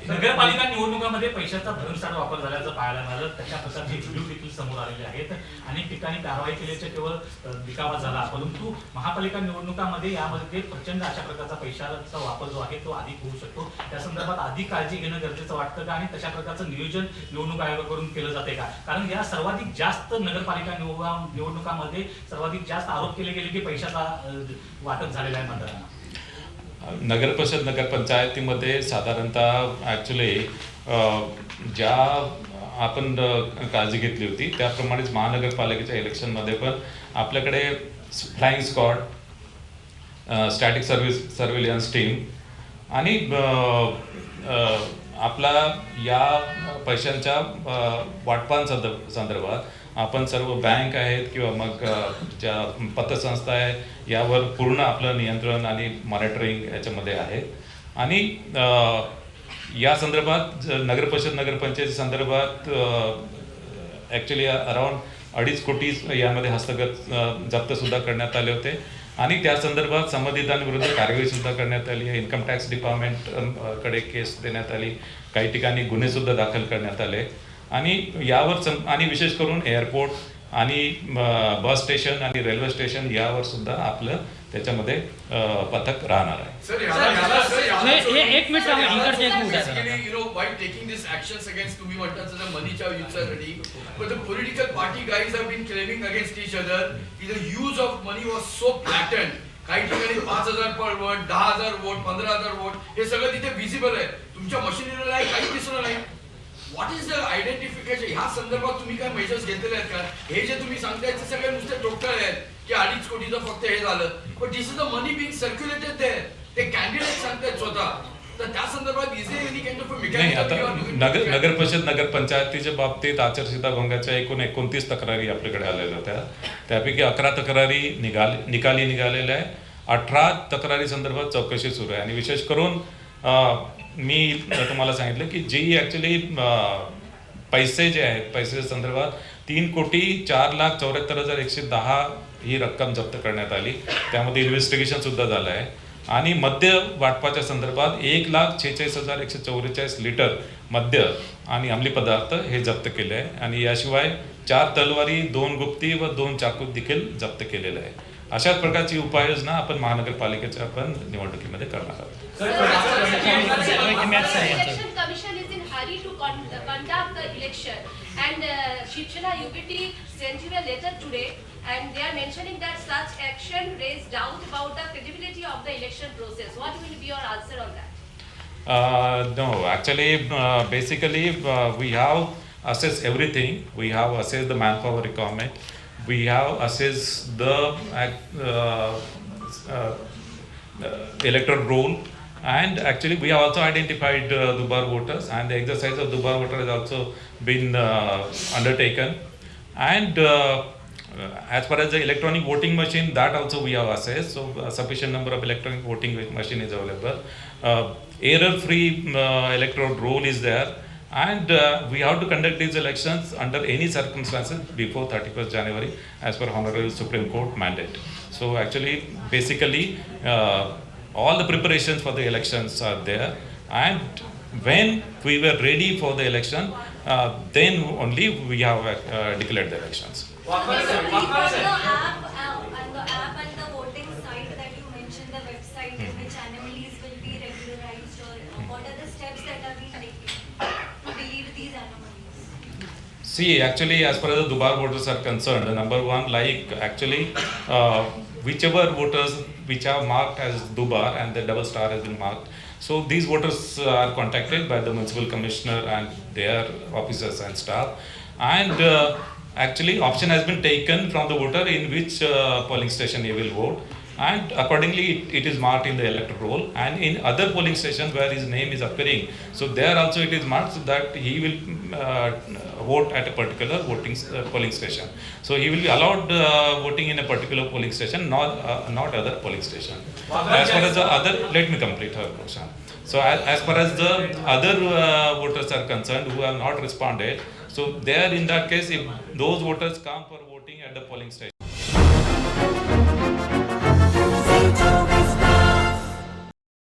नगरपालिका निवडणुकांमध्ये पैशाचा भरमसाठ वापर झाल्याचं पाहायला मिळालं. त्याच्या प्रकारचे व्हिडिओ देखील समोर आलेले आहेत. अनेक ठिकाणी कारवाई केल्याचे केवळ दिखावा झाला, परंतु महापालिका निवडणुकांमध्ये यामध्ये प्रचंड अशा प्रकारचा पैशाचा वापर जो आहे तो अधिक होऊ शकतो. त्या संदर्भात अधिक काळजी घेणं गरजेचं वाटतं का, आणि तशा प्रकारचं नियोजन निवडणूक आयोगाकडून केलं जाते का? कारण या सर्वाधिक जास्त नगरपालिका निवडणुकांमध्ये सर्वाधिक जास्त आरोप केले गेले की पैशाचा वाटप झालेला आहे मंडळांना. नगरपरिषद नगरपंचायतीमध्ये साधारणतः ॲक्च्युली ज्या आपण काळजी घेतली होती त्याप्रमाणेच महानगरपालिकेच्या इलेक्शनमध्ये पण आपल्याकडे flying squad, static surveillance team आणि आपला या पैशांच्या वाटपांसंदर्भात आपण सर्व बँक आहेत किंवा मग ज्या पतसंस्था आहे यावर पूर्ण आपलं नियंत्रण आणि मॉनिटरिंग याच्यामध्ये आहे. आणि या संदर्भात नगरपरिषद नगरपंचायती संदर्भात ॲक्च्युली अराउंड 2.5 कोटी यामध्ये हस्तगत जप्तसुद्धा करण्यात आले होते. आणि त्या संदर्भात संबंधितांविरुद्ध कारवाईसुद्धा करण्यात आली आहे. इन्कम टॅक्स डिपार्टमेंटकडे केस देण्यात आली, काही ठिकाणी गुन्हेसुद्धा दाखल करण्यात आले. आणि यावर आणि विशेष करून एअरपोर्ट आणि बस स्टेशन आणि रेल्वे स्टेशन यावर सुद्धा आपलं त्याच्यामध्ये पथक राहणार आहे. एक minute while taking these actions against तुम्ही म्हणतात सध्या मनीच्या युजसाठी, but the political party guys have been claiming against each other की the use of money was so blatant. काही ठिकाणी 5,000 पर वोट, 10,000 वोट, 15,000 वोट हे सगळं तिथे विजिबल आहे. तुमच्या मशिनरीला काही दिसलं नाही. What is the identification? ह्या संदर्भात तुम्ही काय मेजर्स घेतलेले आहेत का? हे जे तुम्ही सांगताय ते सगळे नुसते टोटल आहेत की 2.5 कोटीचं फक्त हे झालं, पण this is the money being circulated there. ते कॅन्डिडेट सांगतायत स्वतः. तर त्या संदर्भात is there any kind of a mechanism? आता नगरपरिषद नगरपंचायतीच्या बाबतीत आचारसंहिता भंगाच्या एकूण 29 तक्रारी आपल्याकडे आलेल्या होत्या. त्यापैकी 11 तक्रारी निकाली निघालेल्या आहे. 18 तक्रारी संदर्भात चौकशी सुरू आहे. आणि विशेष करून मी तुम्हाला सांगितलं की जी ॲक्च्युली पैसे जे आहेत पैसे संदर्भात 3,04,74,110 ही रक्कम जप्त करण्यात आली. त्यामध्ये इन्व्हेस्टिगेशनसुद्धा झालं आहे. आणि मद्य वाटपाच्या संदर्भात 1,46,144 लिटर मद्य आणि अंमली पदार्थ हे जप्त केले आहे. आणि याशिवाय 4 तलवारी, 2 गुप्ती व 2 चाकू देखील जप्त केलेले आहे. अशाच प्रकारची उपाययोजना आपण महानगरपालिकेच्या आपण निवडणुकीमध्ये करणार आहोत. Election Commission is in hurry to conduct the election, and Shiv Sena UBT sent you a letter today, and they are mentioning that such action raised doubt about the credibility of the election process. What will be your answer on that? No, actually, basically, we have assessed everything. We have assessed the manpower requirement. We have assessed the electoral roll, and actually we have also identified Dubar voters, and the exercise of Dubar voter has also been undertaken. And as far as the electronic voting machine, that also we have assessed. So a sufficient number of electronic voting machine is available. Error-free electoral roll is there. And we have to conduct these elections under any circumstances before 31st January as per Honorable Supreme Court mandate. So actually, basically, all the preparations for the elections are there. And when we were ready for the election, then only we have declared the elections. On the app and the voting site that you mentioned, the website in which anomalies will be regularized, or what are the steps that are being taken to delete these anomalies? See, actually, as far as the Dubar voters are concerned, number one, like actually, whichever voters which are marked as Dubar and the double star has been marked, so these voters are contacted by the municipal commissioner and their officers and staff. And actually, option has been taken from the voter in which polling station he will vote. And accordingly it is marked in the electoral roll, and in other polling stations where his name is appearing, so there also it is marked so that he will vote at a particular polling station. So he will be allowed voting in a particular polling station, not other polling station. As far as the other, let me complete her question. So as far as the other voters are concerned who have not responded, so there in that case, if those voters come for voting at the polling station,